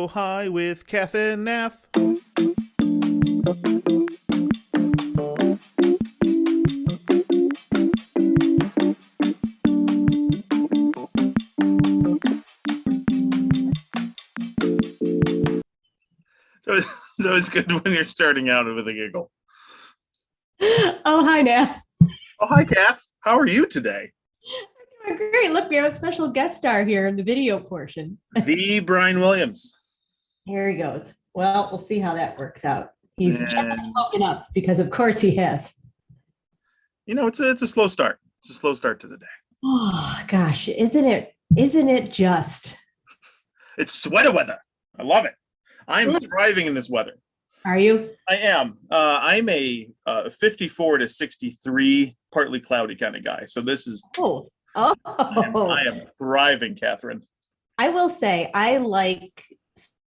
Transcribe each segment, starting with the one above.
So High with Kath and Nath. It's always good when you're starting out with a giggle. Oh, hi, Nath. Oh, hi, Kath. How are you today? I'm doing great. Look, we have a special guest star here in the video portion. The Brian Williams. Here he goes. Well, we'll see how that works out. He's just And, woken up because, of course, he has. it's a slow start. It's a slow start to the day. Oh gosh, isn't it? Isn't it just? It's sweater weather. I love it. I'm thriving in this weather. Are you? I am. I'm a 54 to 63, partly cloudy kind of guy. So this is. Oh, I am thriving, Catherine. I will say I like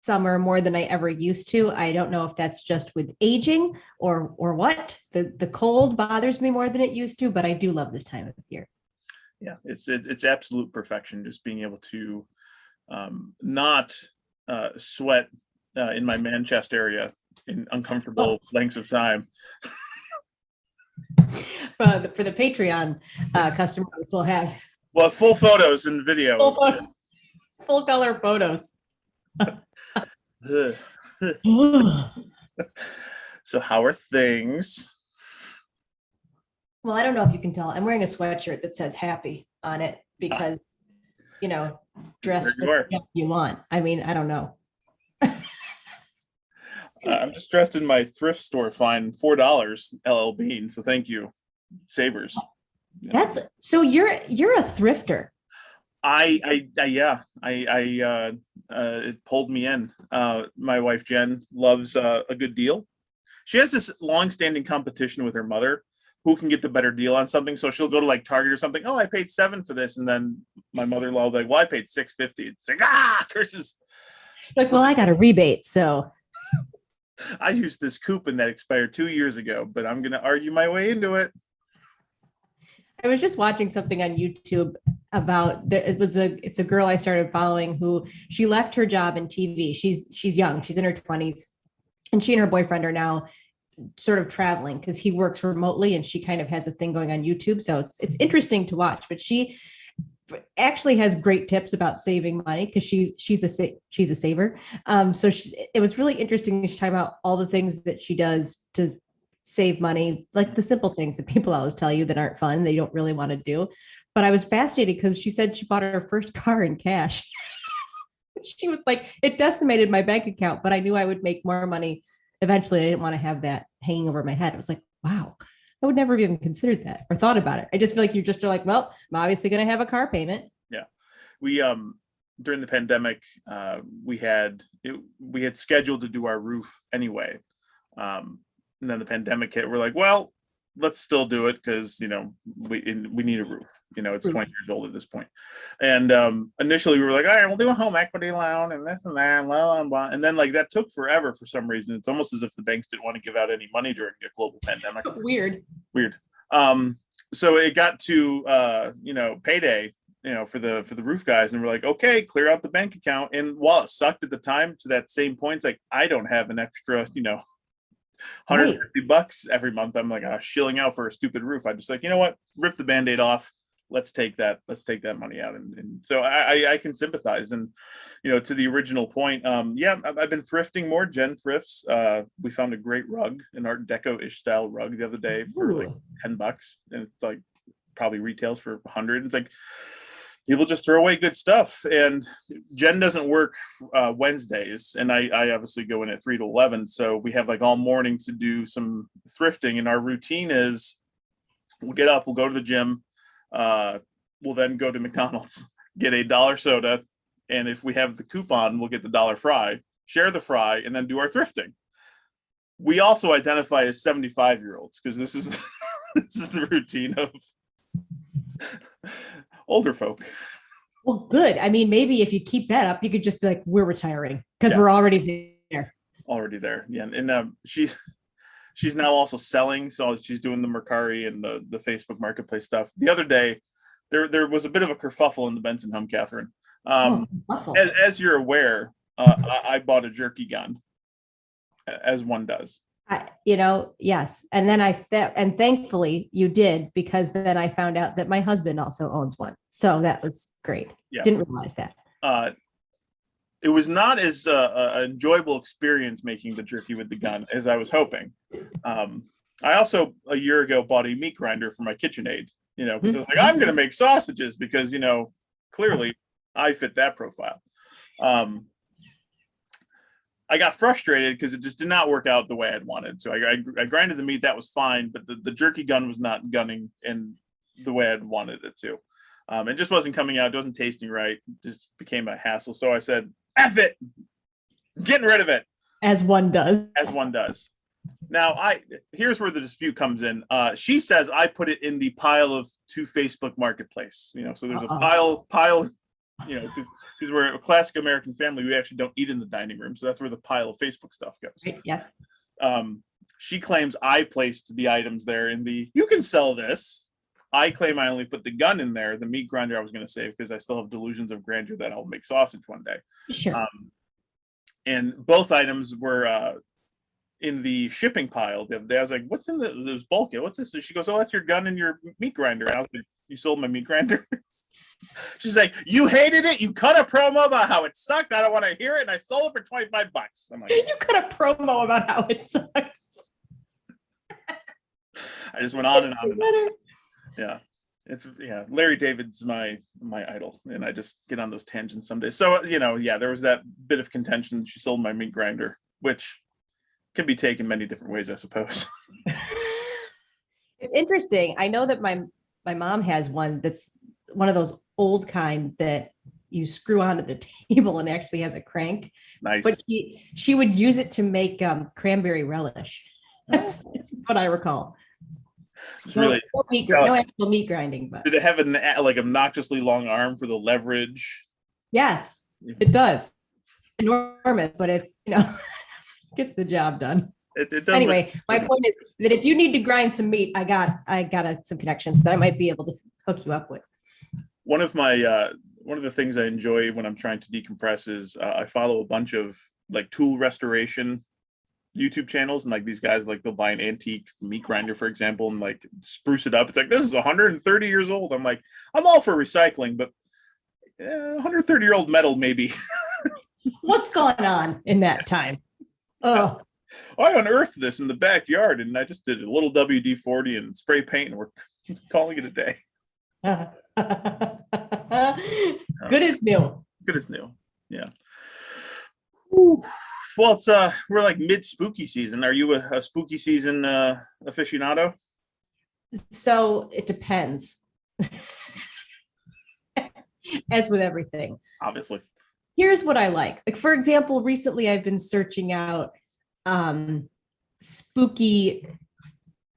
summer more than I ever used to. I don't know if that's just with aging or what. The cold bothers me more than it used to, but I do love this time of year. Yeah, it's absolute perfection. Just being able to not sweat in my man chest area in uncomfortable lengths of time. For the Patreon customers, we'll have full photos and video. Full color photos. So how are things? Well, I don't know if you can tell. I'm wearing a sweatshirt that says happy on it because, dress what you want. I mean, I don't know. I'm just dressed in my thrift store find $4 LL Bean. So thank you, Savers. That's so you're a thrifter. It pulled me in. My wife Jen loves a good deal. She has this long-standing competition with her mother, who can get the better deal on something. So she'll go to like Target or something. Oh, I paid $7 for this, and then my mother-in-law will be like, "Well, I paid $6.50." It's like curses. Like, well, I got a rebate, so I used this coupon that expired 2 years ago, but I'm gonna argue my way into it. I was just watching something on YouTube about it's a girl I started following who she left her job in TV. She's young, she's in her 20s, and she and her boyfriend are now sort of traveling because he works remotely and she kind of has a thing going on YouTube. So it's interesting to watch, but she actually has great tips about saving money because she's a saver. It was really interesting to talk about all the things that she does to save money, like the simple things that people always tell you that aren't fun, they don't really want to do. But I was fascinated because she said she bought her first car in cash. She was like, it decimated my bank account, but I knew I would make more money eventually. I didn't want to have that hanging over my head. I was like, wow, I would never have even considered that or thought about it. I just feel like you just are like, well, I'm obviously going to have a car payment. Yeah. We, during the pandemic, we had scheduled to do our roof anyway. And then the pandemic hit. We're like, well, let's still do it because, we need a roof. It's 20 years old at this point. And initially we were like, all right, we'll do a home equity loan and this and that, blah, blah, blah. And then like that took forever for some reason. It's almost as if the banks didn't want to give out any money during a global pandemic. Weird. So it got to, payday, for the roof guys. And we're like, okay, clear out the bank account. And while it sucked at the time, to that same point, it's like, I don't have an extra, $150 every month. I'm like shilling out for a stupid roof. I just like, you know what, rip the Band-Aid off. Let's take that money out. And so I can sympathize. And, to the original point, I've been thrifting more. Jen thrifts. We found a great rug, an Art Deco-ish style rug the other day for like $10. And it's like probably retails for $100. It's like, people just throw away good stuff. And Jen doesn't work Wednesdays, and I obviously go in at 3 to 11. So we have like all morning to do some thrifting. And our routine is we'll get up, we'll go to the gym, we'll then go to McDonald's, get a dollar soda, and if we have the coupon, we'll get the dollar fry, share the fry, and then do our thrifting. We also identify as 75-year-olds because this is the routine of older folk. Well, good. I mean, maybe if you keep that up, you could just be like, we're retiring because we're already there. Yeah. And she's now also selling. So she's doing the Mercari and the Facebook Marketplace stuff. The other day, there was a bit of a kerfuffle in the Benson home, Catherine. As you're aware, I bought a jerky gun, as one does. Yes. And then and thankfully you did, because then I found out that my husband also owns one. So that was great. Yeah. Didn't realize that. It was not as an enjoyable experience making the jerky with the gun as I was hoping. I also, a year ago, bought a meat grinder for my KitchenAid, because I was like, I'm going to make sausages because, clearly I fit that profile. I got frustrated because it just did not work out the way I'd wanted. So I grinded the meat. That was fine. But the jerky gun was not gunning in the way I'd wanted it to. It just wasn't coming out. It wasn't tasting right. It just became a hassle. So I said, F it. I'm getting rid of it. As one does. As one does. Now, here's where the dispute comes in. She says I put it in the pile of to Facebook Marketplace. So there's a pile, because we're a classic American family. We actually don't eat in the dining room. So that's where the pile of Facebook stuff goes. Right, yes. She claims I placed the items there in you can sell this. I claim I only put the gun in there, the meat grinder I was going to save because I still have delusions of grandeur that I'll make sausage one day. Sure. And both items were in the shipping pile the other day. I was like, what's in this bulk? What's this? And she goes, oh, that's your gun and your meat grinder. And I was like, you sold my meat grinder? She's like, you hated it. You cut a promo about how it sucked. I don't want to hear it. And I sold it for $25. I'm like, you cut a promo about how it sucks. I just went on and on and on. Yeah. Larry David's my idol, and I just get on those tangents someday. So, there was that bit of contention. She sold my meat grinder, which can be taken many different ways, I suppose. It's interesting. I know that my mom has one that's one of those old kind that you screw onto the table and actually has a crank. Nice. But she would use it to make cranberry relish. That's what I recall. It's really no actual meat grinding, but did it have an obnoxiously long arm for the leverage? Yes, it does. Enormous, but it's gets the job done. It does. Anyway, my point is that if you need to grind some meat, I got some connections that I might be able to hook you up with. One of the things I enjoy when I'm trying to decompress is I follow a bunch of tool restoration YouTube channels, and these guys they'll buy an antique meat grinder, for example, and spruce it up. It's this is 130 years old. I'm I'm all for recycling, but 130-year-old metal maybe. What's going on in that time? Oh, I unearthed this in the backyard, and I just did a little WD-40 and spray paint, and we're calling it a day. Good as new. Good as new. Yeah. Ooh. Well, it's we're mid spooky season. Are you a spooky season aficionado? So it depends. As with everything. Obviously. Here's what I like. For example, recently I've been searching out spooky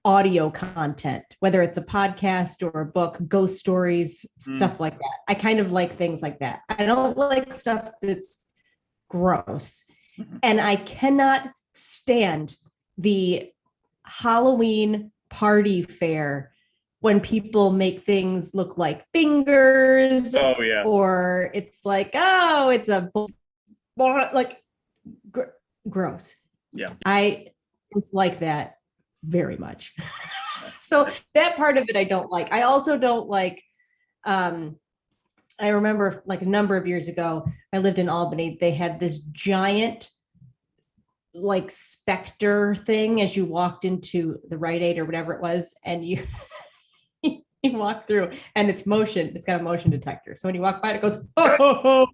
audio content, whether it's a podcast or a book, ghost stories, stuff like that. I kind of like things like that. I don't like stuff that's gross. And I cannot stand the Halloween party fair when people make things look like fingers. Oh, yeah. Or it's it's a gross. Yeah. I dislike that very much. So that part of it I don't like. I also don't like I remember a number of years ago, I lived in Albany. They had this giant specter thing as you walked into the Rite Aid or whatever it was. And you walk through and it's got a motion detector. So when you walk by, it goes, oh,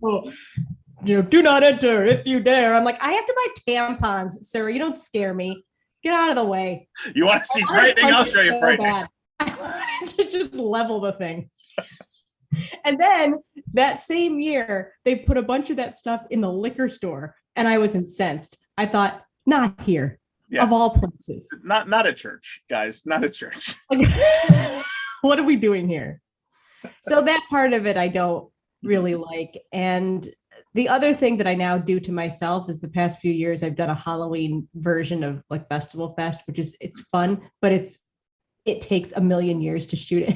do not enter if you dare. I'm I have to buy tampons, Sarah. You don't scare me. Get out of the way. You want to see frightening? I'll show you frightening. I wanted to just level the thing. And then that same year, they put a bunch of that stuff in the liquor store, and I was incensed. I thought, not here, of all places. Not a church, guys. Not a church. What are we doing here? So that part of it I don't really like. And the other thing that I now do to myself is the past few years I've done a Halloween version of Festival Fest, which is it's fun, but it takes a million years to shoot it.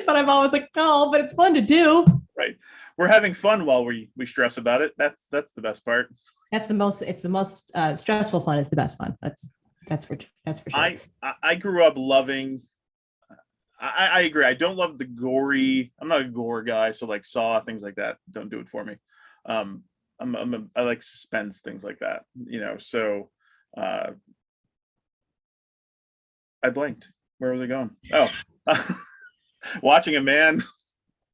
But I'm always no, but it's fun to do. Right. we're having fun while we stress about it. That's the best part. It's the most stressful fun is the best fun. That's for sure. I grew up loving. I agree. I don't love the gory. I'm not a gore guy, so like Saw, things like that don't do it for me. I like suspense, things like that. So I blanked. Where was I going? Oh, watching a man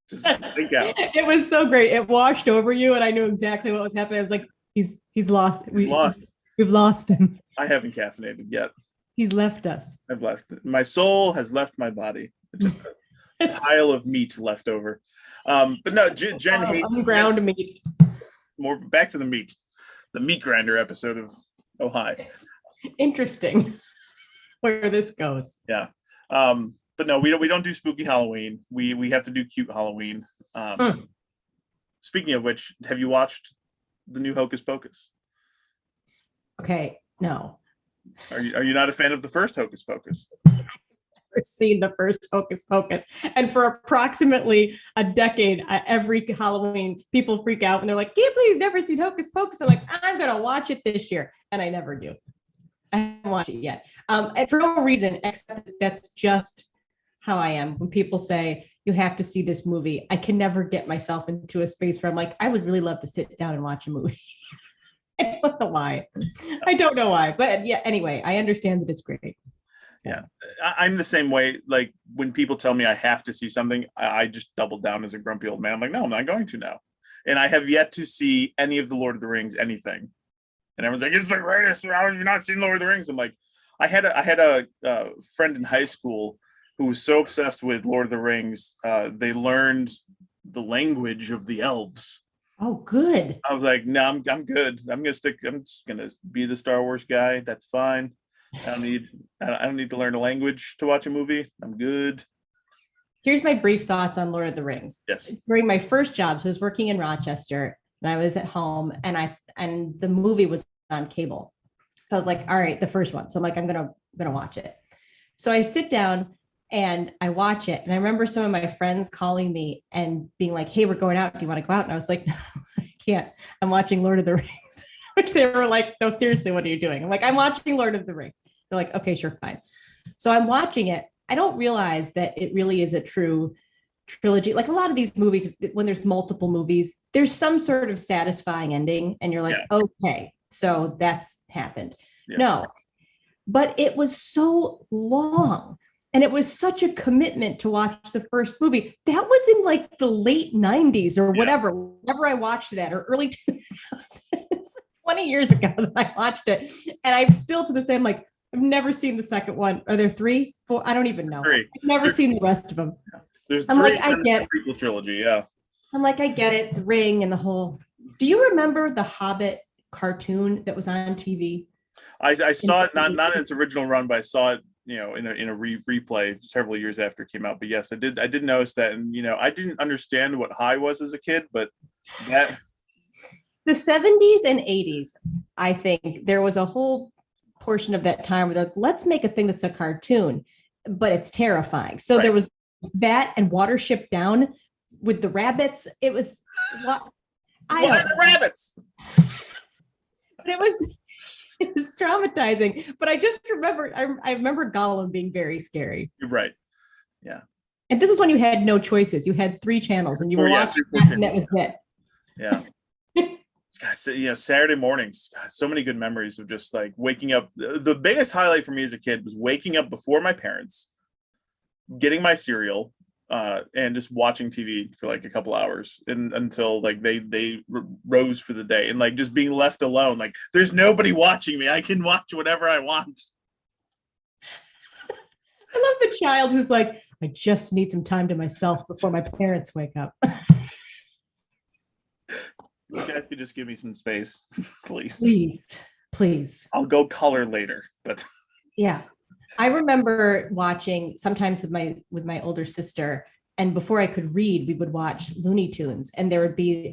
just think out. It was so great. It washed over you, and I knew exactly what was happening. I was like, he's lost. We've lost him. I haven't caffeinated yet. He's left us. I've left it. My soul has left my body. Just a pile of meat left over. But no, Jen hates ground meat. More back to the meat grinder episode of Oh Hi. Interesting where this goes. Yeah. But no, we don't do spooky Halloween. We have to do cute Halloween. Speaking of which, have you watched the new Hocus Pocus? Okay, no. Are you not a fan of the first Hocus Pocus? Seen the first Hocus Pocus, and for approximately a decade, every Halloween people freak out and they're like, "Can't believe you've never seen Hocus Pocus." I'm like, "I'm gonna watch it this year," and I never do. I haven't watched it yet, and for no reason except that that's just how I am. When people say you have to see this movie, I can never get myself into a space where I'm like, I would really love to sit down and watch a movie. I don't know why. But yeah. Anyway, I understand that it's great. Yeah, I'm the same way. Like when people tell me I have to see something, I just double down as a grumpy old man. I'm like, no, I'm not going to now. And I have yet to see any of the Lord of the Rings, anything. And everyone's like, it's the greatest. How have you not seen Lord of the Rings? I'm like, I had a friend in high school who was so obsessed with Lord of the Rings, they learned the language of the elves. Oh, good. I was like, no, I'm good. I'm just gonna be the Star Wars guy. That's fine. I don't need to learn a language to watch a movie. I'm good. Here's my brief thoughts on Lord of the Rings. Yes. During my first job, so I was working in Rochester, and I was at home, and the movie was on cable. So I was like, all right, the first one. So I'm like, I'm gonna watch it. So I sit down and I watch it, and I remember some of my friends calling me and being like, "Hey, we're going out. Do you want to go out?" And I was like, "No, I can't. I'm watching Lord of the Rings." Which they were like, "No, seriously, what are you doing?" I'm like, "I'm watching Lord of the Rings." They're like, "Okay, sure, fine." So I'm watching it. I don't realize that it really is a true trilogy. Like a lot of these movies, when there's multiple movies, there's some sort of satisfying ending, and you're like, okay, so that's happened. Yeah. No, but it was so long. And it was such a commitment to watch the first movie. That was in like the late 90s or whatever, whenever I watched that, or early 2000s. 20 years ago that I watched it. And I'm still to this day, I'm like, I've never seen the second one. Are there 3, 4? I don't even know. 3. I've never seen the rest of them. There's I'm 3 like, I get the prequel trilogy, yeah. I'm like, I get it, the ring and the whole. Do you remember the Hobbit cartoon that was on TV? I saw it, not in its original run, but I saw it, in a replay several years after it came out. But yes, I did notice that, and I didn't understand what high was as a kid, but that. The 70s and 80s, I think there was a whole portion of that time where they're like, let's make a thing that's a cartoon, but it's terrifying. So there was that and Watership Down with the rabbits. It was what the rabbits. But it was traumatizing. But I just remember, I remember Gollum being very scary. You're right. Yeah. And this is when you had no choices. You had 3 channels and you were watching that, and that was it. Yeah. Guys, Saturday mornings, God, so many good memories of just like waking up. The biggest highlight for me as a kid was waking up before my parents, getting my cereal, and just watching TV for like a couple hours until like they rose for the day, and like just being left alone. Like there's nobody watching me. I can watch whatever I want. I love the child who's like, I just need some time to myself before my parents wake up. You guys could just give me some space, please. Please. I'll go color later, but yeah. I remember watching sometimes with my older sister, and before I could read, we would watch Looney Tunes, and there would be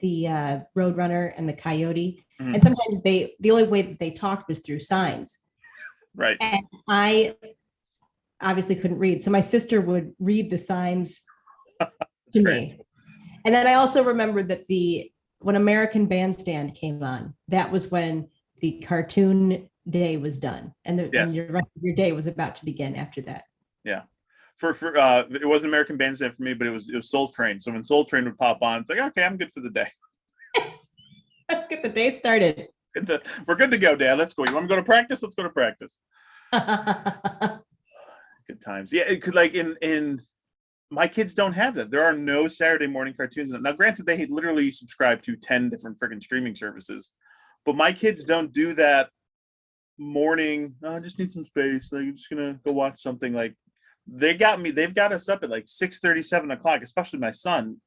the Roadrunner and the Coyote, and sometimes the only way that they talked was through signs. Right. And I obviously couldn't read, so my sister would read the signs to me. And then I also remembered that when American Bandstand came on, that was when the cartoon day was done, and Yes. your rest of your day was about to begin after that. Yeah. For it wasn't American Bandstand for me, but it was Soul Train. So when Soul Train would pop on, it's like, okay, I'm good for the day. Let's get the day started. We're good to go, Dad. Let's go. You want to go to practice? Let's go to practice. Good times. Yeah, it could, like, in my kids don't have that. There are no Saturday morning cartoons. Now, granted, they literally subscribe to 10 different freaking streaming services, but my kids don't do that morning. Oh, I just need some space. Like, I'm just gonna go watch something. Like, they've got us up at like 6:30, 7 o'clock, especially my son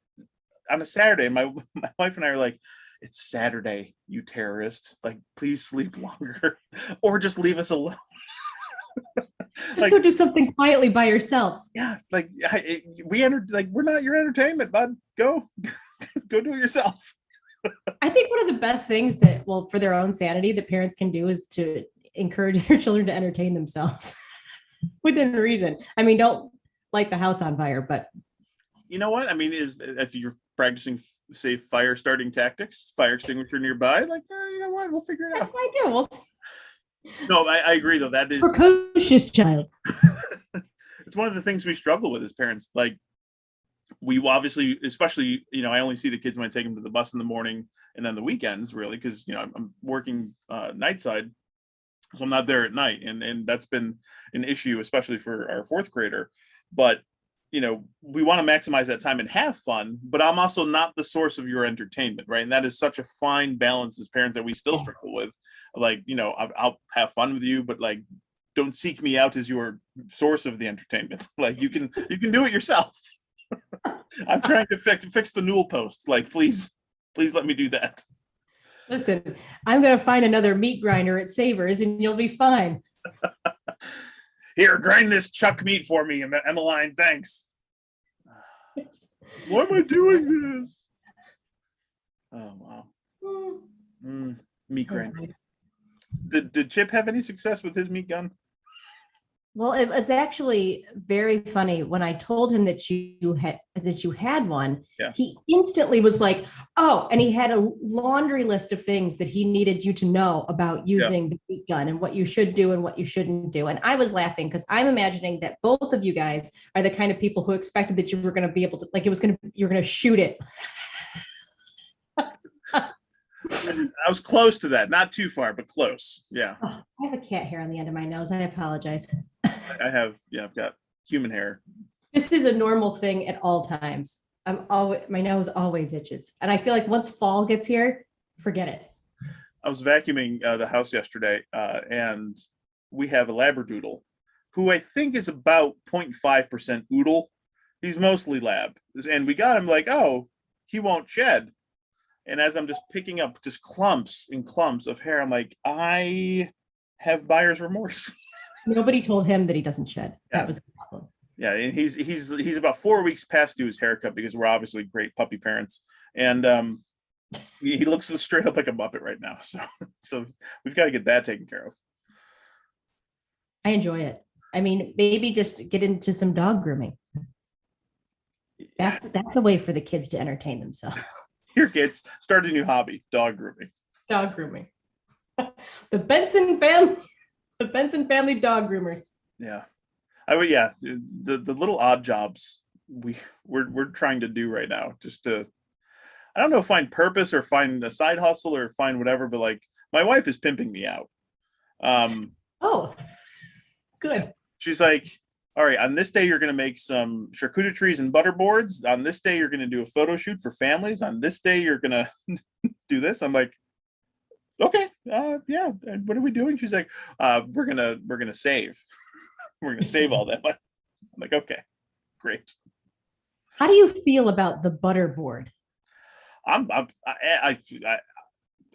on a Saturday. My wife and I are like, it's Saturday, you terrorist. Like, please sleep longer or just leave us alone. Just like, go do something quietly by yourself. Yeah, like we're not your entertainment, bud. Go do it yourself. I think one of the best things that, well, for their own sanity, that parents can do is to encourage their children to entertain themselves within reason. I mean, don't light the house on fire, but you know what? I mean, if you're practicing, say, fire starting tactics, fire extinguisher nearby, like, you know what? We'll figure it out. That's what I do. We'll No, I agree, though. That is precocious child. It's one of the things we struggle with as parents. Like, we obviously, especially, I only see the kids when I take them to the bus in the morning and then the weekends, really, because, I'm working night side. So I'm not there at night. And that's been an issue, especially for our fourth grader. But, we want to maximize that time and have fun, but I'm also not the source of your entertainment, right? And that is such a fine balance as parents that we still struggle with. Like, I'll have fun with you, but, like, don't seek me out as your source of the entertainment. Like, you can do it yourself. I'm trying to fix the newel post. Like, please let me do that. Listen, I'm going to find another meat grinder at Savers and you'll be fine. Here, grind this chuck meat for me, Emmeline. Thanks. Why am I doing this? Oh, wow. Meat grinder. Did Chip have any success with his meat gun? Well, it was actually very funny when I told him that you had one. Yeah. He instantly was like, "Oh!" And he had a laundry list of things that he needed you to know about using the meat gun and what you should do and what you shouldn't do. And I was laughing because I'm imagining that both of you guys are the kind of people who expected that you were going to be able to, like, you're going to shoot it. I was close to that, not too far, but close. Yeah. Oh, I have a cat hair on the end of my nose. I apologize. I've got human hair. This is a normal thing at all times. My nose always itches. And I feel like once fall gets here, forget it. I was vacuuming the house yesterday, and we have a Labradoodle who I think is about 0.5% oodle. He's mostly lab. And we got him like, oh, he won't shed. And as I'm just picking up just clumps and clumps of hair, I'm like, I have buyer's remorse. Nobody told him that he doesn't shed. Yeah. That was the problem. Yeah, and he's about 4 weeks past due his haircut because we're obviously great puppy parents. And he looks straight up like a Muppet right now. So we've got to get that taken care of. I enjoy it. I mean, maybe just get into some dog grooming. That's a way for the kids to entertain themselves. Here, kids, start a new hobby: dog grooming. Dog grooming. The Benson family dog groomers. Yeah, the little odd jobs we're trying to do right now, just to, I don't know, find purpose or find a side hustle or find whatever. But, like, my wife is pimping me out. Oh, good. She's like, all right, on this day, you're going to make some charcuteries and butter boards. On this day, you're going to do a photo shoot for families. On this day, you're going to do this. I'm like, okay, yeah. And what are we doing? She's like, we're going to save. We're going to save all that money. I'm like, okay, great. How do you feel about the butter board? I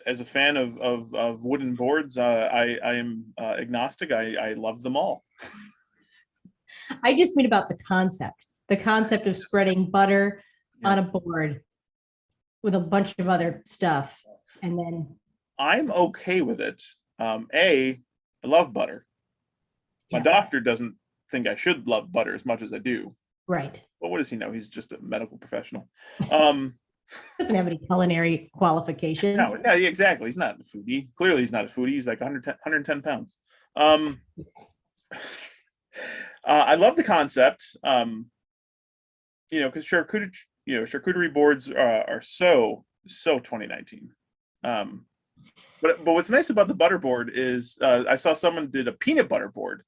as a fan of wooden boards, I am agnostic. I love them all. I just mean about the concept of spreading butter on a board with a bunch of other stuff. And then I'm okay with it. I love butter. My doctor doesn't think I should love butter as much as I do. Right. Well, what does he know? He's just a medical professional. Um, Doesn't have any culinary qualifications. no, exactly. He's not a foodie. Clearly, he's not a foodie. He's like 110 pounds. Um, I love the concept. Because charcuterie boards are so 2019. But what's nice about the butter board is I saw someone did a peanut butter board.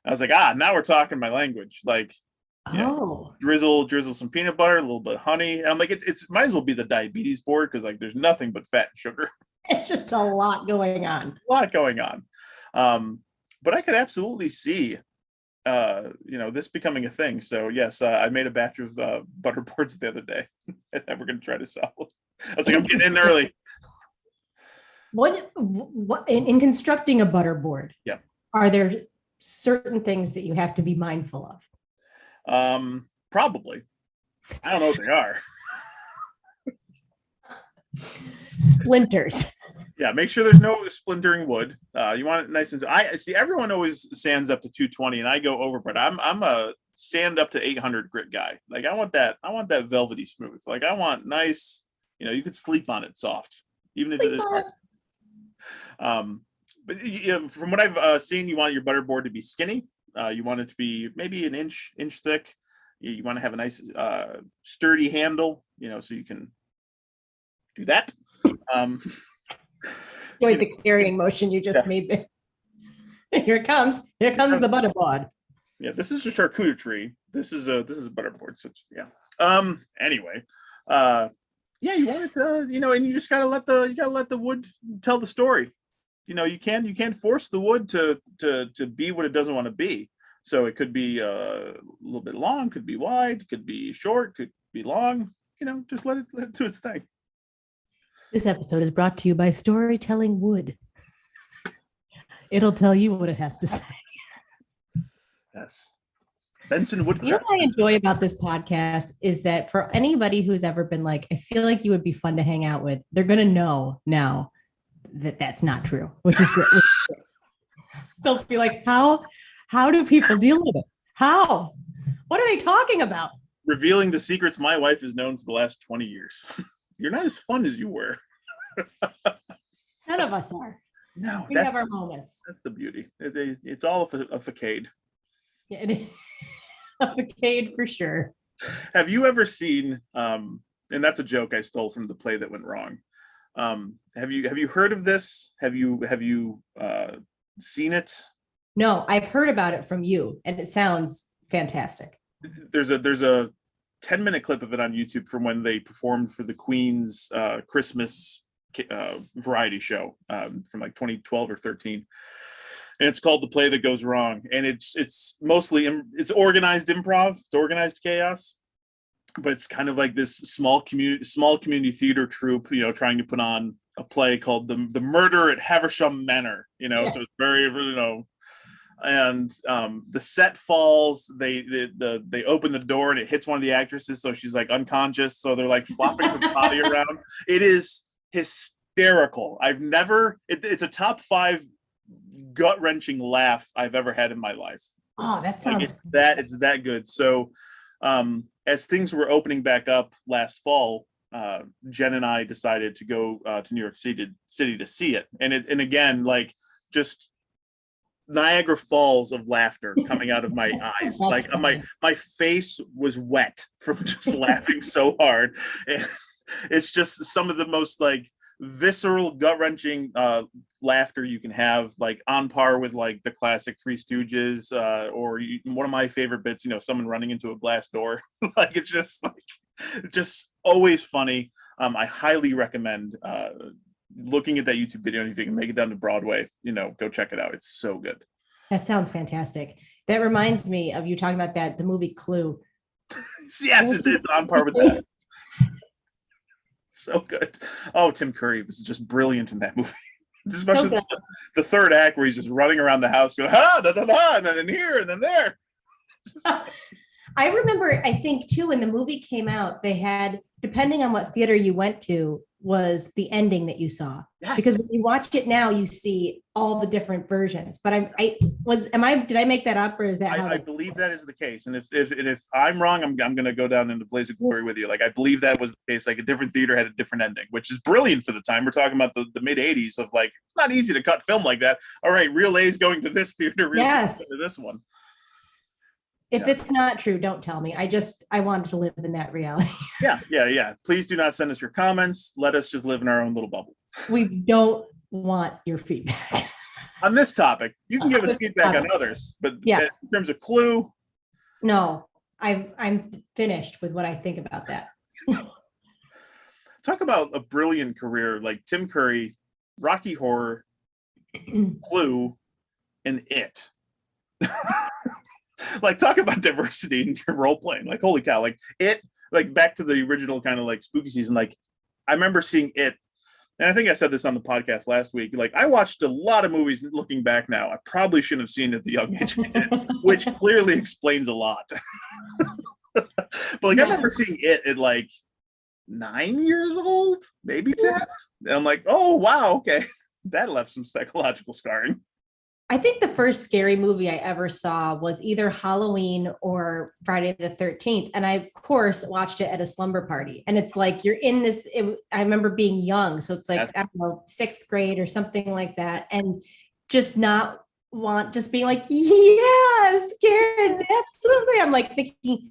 I was like, now we're talking my language. Like, drizzle some peanut butter, a little bit of honey. And I'm like, it's might as well be the diabetes board because like there's nothing but fat and sugar. It's just a lot going on. A lot going on. But I could absolutely see this becoming a thing. So yes, I made a batch of butter boards the other day that we're going to try to sell. I was like, I'm getting in early. What in constructing a butter board? Yeah. Are there certain things that you have to be mindful of? Probably. I don't know what they are. Splinters. Yeah, make sure there's no splintering wood. You want it nice and I see everyone always sands up to 220 and I go over, but I'm a sand up to 800 grit guy. Like I want that velvety smooth. Like I want nice, you could sleep on it soft. Even if it is hard. But from what I've seen, you want your butter board to be skinny. You want it to be maybe an inch thick. You want to have a nice sturdy handle, so you can do that. The carrying motion you just made there. Here comes the butter board. Yeah, this is a charcuterie. This is a butter board. So yeah. Anyway, you want it to, and you just gotta let the wood tell the story. You can't force the wood to be what it doesn't want to be. So it could be a little bit long, could be wide, could be short, could be long. Just let it do its thing. This episode is brought to you by Storytelling Wood. It'll tell you what it has to say. Yes. Benson Woodcraft. What I enjoy about this podcast is that for anybody who's ever been like, I feel like you would be fun to hang out with, they're going to know now that that's not true, which is great. They'll be like, how do people deal with it? How? What are they talking about? Revealing the secrets my wife has known for the last 20 years. You're not as fun as you were. None of us are. No, we have our moments. That's the beauty. It's all a facade. Yeah, it is. A facade for sure. Have you ever seen? And that's a joke I stole from the play that went wrong. Have you heard of this? Have you seen it? No, I've heard about it from you, and it sounds fantastic. There's a 10-minute clip of it on YouTube from when they performed for the Queen's Christmas variety show from like 2012 or 13, and it's called The Play That Goes Wrong. And it's mostly it's organized improv, it's organized chaos, but it's kind of like this small community theater troupe, trying to put on a play called the Murder at Haversham Manor. So it's very and the set falls. They open the door and it hits one of the actresses, so she's like unconscious, so they're like flopping her body around. It is hysterical. It's a top 5 gut-wrenching laugh I've ever had in my life. Oh, that sounds it's that good. So as things were opening back up last fall, Jen and I decided to go to New York City to see it, and again, like, just Niagara Falls of laughter coming out of my eyes. Like my face was wet from just laughing so hard. And it's just some of the most like visceral, gut-wrenching laughter you can have, like on par with like the classic Three Stooges, or one of my favorite bits, someone running into a glass door. Like it's just always funny. I highly recommend looking at that YouTube video, and if you can make it down to Broadway, go check it out. It's so good. That sounds fantastic. That reminds me of you talking about the movie Clue. Yes, it's on par with that. So good. Oh, Tim Curry was just brilliant in that movie. Especially the third act where he's just running around the house going, da, da, da, and then in here and then there. I remember, I think too, when the movie came out, they had, depending on what theater you went to, was the ending that you saw. Yes. Because when you watch it now, you see all the different versions. But did I make that up, or is that how I believe that is the case. And if I'm wrong, I'm going to go down into Blaze of Glory with you. Like, I believe that was the case. Like, a different theater had a different ending, which is brilliant for the time. We're talking about the mid 80s of, like, it's not easy to cut film like that. All right, Reel A is going to this theater, Reel B is going to this one. If it's not true, don't tell me. I wanted to live in that reality. Yeah. Please do not send us your comments. Let us just live in our own little bubble. We don't want your feedback. On this topic, you can give us feedback on others, but yes. In terms of Clue, no, I'm finished with what I think about that. Talk about a brilliant career, like Tim Curry, Rocky Horror, Clue, and It. Like, talk about diversity in your role playing. Like, holy cow! Like, It, like, back to the original kind of like spooky season. Like, I remember seeing It, and I think I said this on the podcast last week. Like, I watched a lot of movies. Looking back now, I probably shouldn't have seen it at the young age I did, which clearly explains a lot. But like, I remember seeing It at like 9 years old, maybe 10, and I'm like, oh wow, okay, that left some psychological scarring. I think the first scary movie I ever saw was either Halloween or Friday the 13th. And I, of course, watched it at a slumber party. And it's like, you're in this, I remember being young. So it's like, I don't know, 6th grade or something like that. And just being like, yeah, scared, absolutely. I'm like thinking,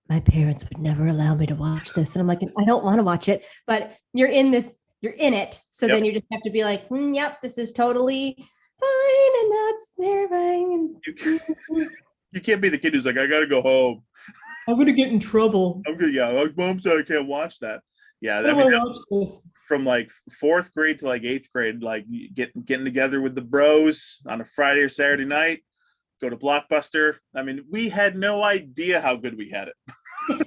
my parents would never allow me to watch this. And I'm like, I don't want to watch it, but you're in it. So then you just have to be like, yep, this is totally fine and that's terrifying. You can't be the kid who's like, I gotta go home. I'm gonna get in trouble. Mom said I can't watch that. Yeah, from like 4th grade to like 8th grade, like getting together with the bros on a Friday or Saturday night, go to Blockbuster. I mean, we had no idea how good we had it.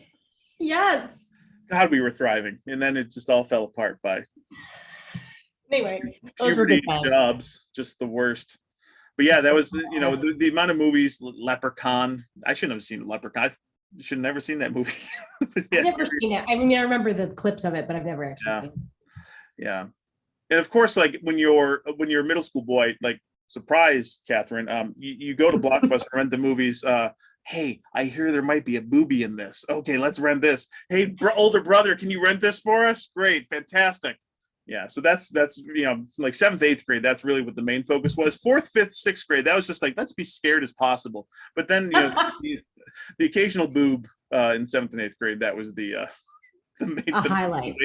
Yes. God, we were thriving, and then it just all fell apart by. Anyway, those were good times. Jobs, just the worst. But yeah, that was the amount of movies. Leprechaun. I shouldn't have seen Leprechaun. I should have never seen that movie. I've never seen it. I mean, I remember the clips of it, but I've never actually seen it. Yeah, and of course, like when you're a middle school boy, like, surprise, Catherine. You go to Blockbuster, rent the movies. Hey, I hear there might be a booby in this. Okay, let's rent this. Hey, older brother, can you rent this for us? Great, fantastic. Yeah, so that's like 7th, 8th grade. That's really what the main focus was. 4th, 5th, 6th grade. That was just like, let's be scared as possible. But then the occasional boob in 7th and 8th grade. That was the main highlight.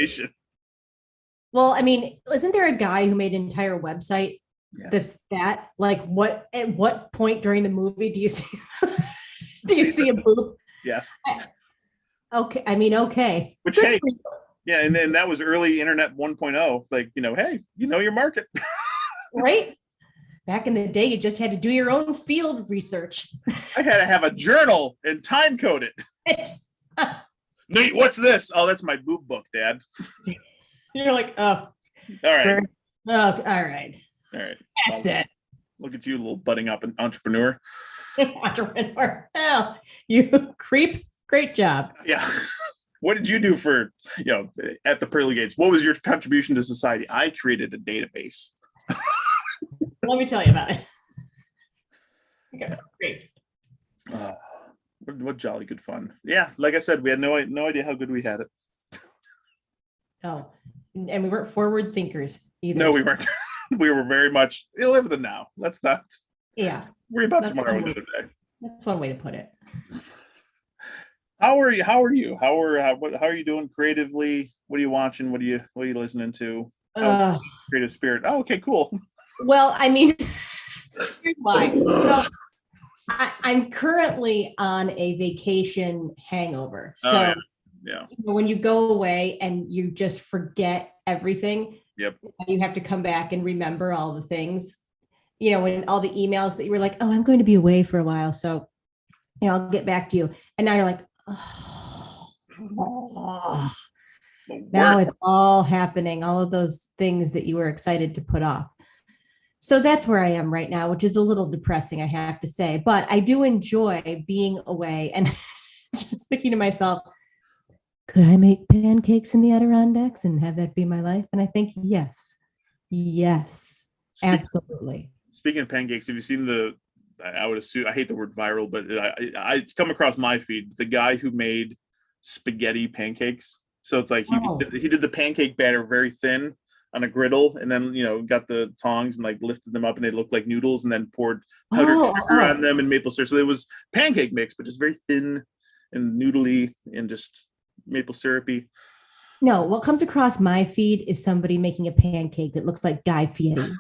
Well, I mean, isn't there a guy who made an entire website that's like, at what point during the movie do you see a boob? Yeah. Okay. I mean, okay. Which, hey. Yeah, and then that was early internet 1.0. Like, hey, you know your market. Right? Back in the day, you just had to do your own field research. I had to have a journal and time code it. Nate, what's this? Oh, that's my boob book, Dad. You're like, oh. All right. Oh, all right. All right. That's it. Look at you, little budding up entrepreneur. Entrepreneur. Hell, you creep. Great job. Yeah. What did you do for, at the pearly gates? What was your contribution to society? I created a database. Let me tell you about it. Okay, great. What jolly good fun. Yeah, like I said, we had no idea how good we had it. Oh, and we weren't forward thinkers either. No, we weren't. We were very much live in the now. Let's not. Yeah. Worry about tomorrow another day. That's one way to put it. How are you? How are you doing creatively? What are you watching? What are you listening to? Creative spirit. Oh, okay, cool. Well, I mean, here's why. So, I'm currently on a vacation hangover. So yeah. When you go away and you just forget everything, yep. You have to come back and remember all the things. When all the emails that you were like, oh, I'm going to be away for a while, so I'll get back to you. And now you're like, now it's all happening, all of those things that you were excited to put off. So that's where I am right now, which is a little depressing, I have to say, but I do enjoy being away and just thinking to myself, could I make pancakes in the Adirondacks and have that be my life? And I think, yes, absolutely. Speaking of pancakes, have you seen I would assume, I hate the word viral, but it's come across my feed, the guy who made spaghetti pancakes. So it's like Oh, he did the pancake batter very thin on a griddle, and then got the tongs and like lifted them up, and they looked like noodles, and then poured powdered sugar on them and maple syrup. So it was pancake mix, but just very thin and noodly and just maple syrupy. no, what comes across my feed is somebody making a pancake that looks like Guy Fieri.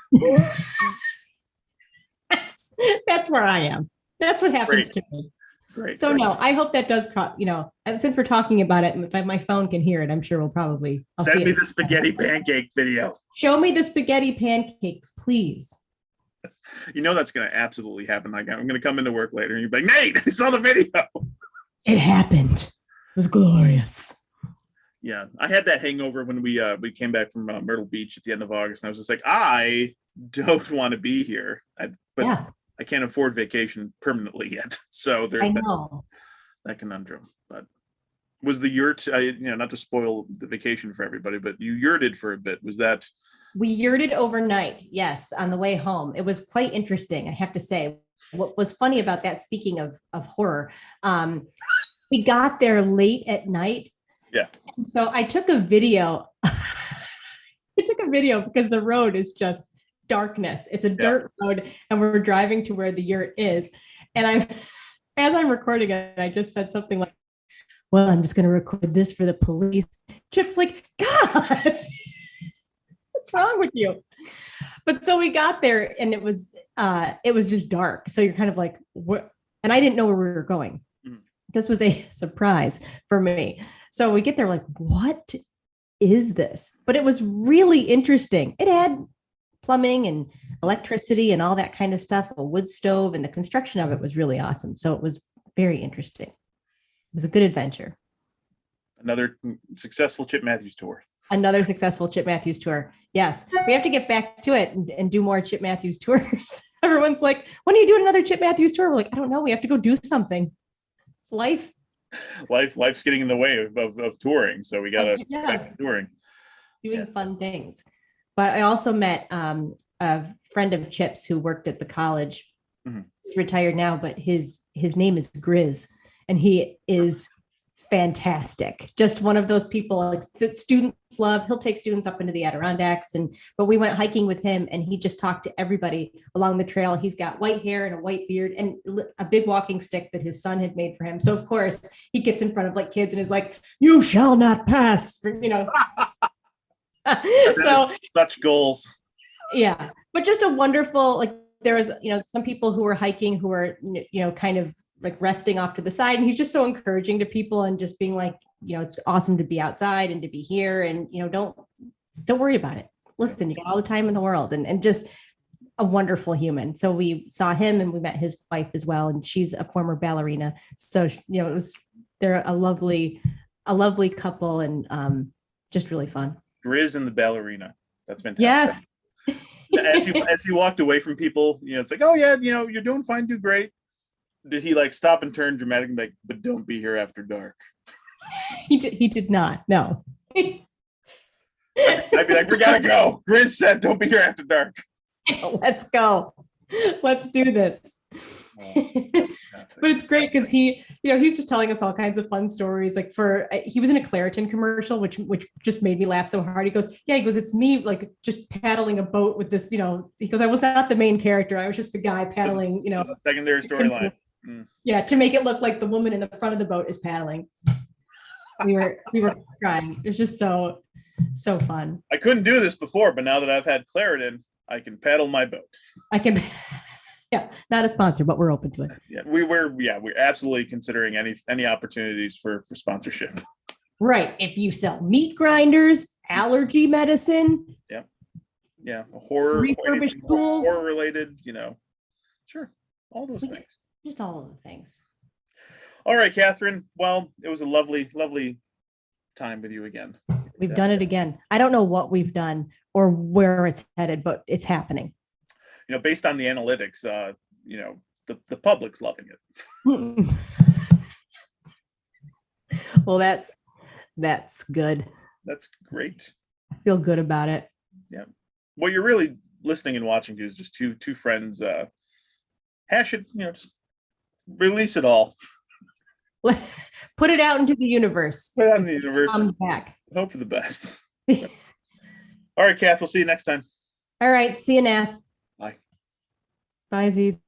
that's where I am. That's what happens to me. Great. So no, I hope that does cross, since we're talking about it, if my phone can hear it, I'm sure I'll send me the spaghetti pancake video. Show me the spaghetti pancakes, please. That's going to absolutely happen. Like, I'm going to come into work later and you're like, Nate, I saw the video. It happened. It was glorious. Yeah, I had that hangover when we came back from Myrtle Beach at the end of August, and I was just like, I don't want to be here, but yeah. I can't afford vacation permanently yet. So there's that conundrum. But was the yurt, not to spoil the vacation for everybody, but you yurted for a bit. Was that? We yurted overnight, yes, on the way home. It was quite interesting, I have to say. What was funny about that, speaking of horror, we got there late at night. Yeah. And so I took a video. I took a video because the road is just darkness. It's a dirt road, and we're driving to where the yurt is. And as I'm recording it, I just said something like, well, I'm just going to record this for the police. Chip's like, God, what's wrong with you? But so we got there, and it was just dark. So you're kind of like, what? And I didn't know where we were going. Mm-hmm. This was a surprise for me. So we get there like, what is this? But it was really interesting. It had plumbing and electricity and all that kind of stuff, a wood stove, and the construction of it was really awesome. So it was very interesting. It was a good adventure. Another successful Chip Matthews tour. Another successful Chip Matthews tour. Yes, we have to get back to it and do more Chip Matthews tours. Everyone's like, when are you doing another Chip Matthews tour? We're like, I don't know. We have to go do something. Life's getting in the way of touring, so we gotta back to touring, doing fun things. But I also met a friend of Chip's who worked at the college. Mm-hmm. He's retired now, but his name is Grizz, and he is fantastic. Just one of those people like students love. He'll take students up into the Adirondacks, but we went hiking with him, and he just talked to everybody along the trail. He's got white hair and a white beard and a big walking stick that his son had made for him. So of course he gets in front of like kids and is like, "You shall not pass," So such goals. Yeah, but just a wonderful, like, there was some people who were hiking who were kind of like resting off to the side, and he's just so encouraging to people and just being like, it's awesome to be outside and to be here, and don't worry about it. Listen, you got all the time in the world, and just a wonderful human. So we saw him, and we met his wife as well, and she's a former ballerina. So they're a lovely couple, and just really fun. Grizz and the ballerina. That's fantastic. Yes. As you walked away from people, it's like, oh yeah, you're doing fine, do great. Did he like stop and turn dramatic and like, but don't be here after dark? He did not. No. I'd be like, we gotta go. Grizz said, don't be here after dark. Let's go. Let's do this. But it's great because he was just telling us all kinds of fun stories. Like he was in a Claritin commercial, which just made me laugh so hard. He goes, it's me like just paddling a boat with this, he goes, I was not the main character. I was just the guy paddling, secondary storyline. Yeah, to make it look like the woman in the front of the boat is paddling. We were crying. It was just so fun. I couldn't do this before, but now that I've had Claritin, I can paddle my boat. I can. Yeah, not a sponsor, but we're open to it. Yeah, we're absolutely considering any opportunities for sponsorship. Right. If you sell meat grinders, allergy medicine. Yeah. Horror, refurbished tools, horror related, sure. All those things. Just all of the things. All right, Catherine. Well, it was a lovely, lovely time with you again. We've done it again. I don't know what we've done or where it's headed, but it's happening. Based on the analytics, the public's loving it. Well, That's good. That's great. I feel good about it. Yeah. What you're really listening and watching to is just two friends hash it, just release it all. Put it out into the universe. Put it out in the universe. Comes back. Hope for the best. So. All right, Kath, we'll see you next time. All right. See you, Nath. Bye. Bye, Z's.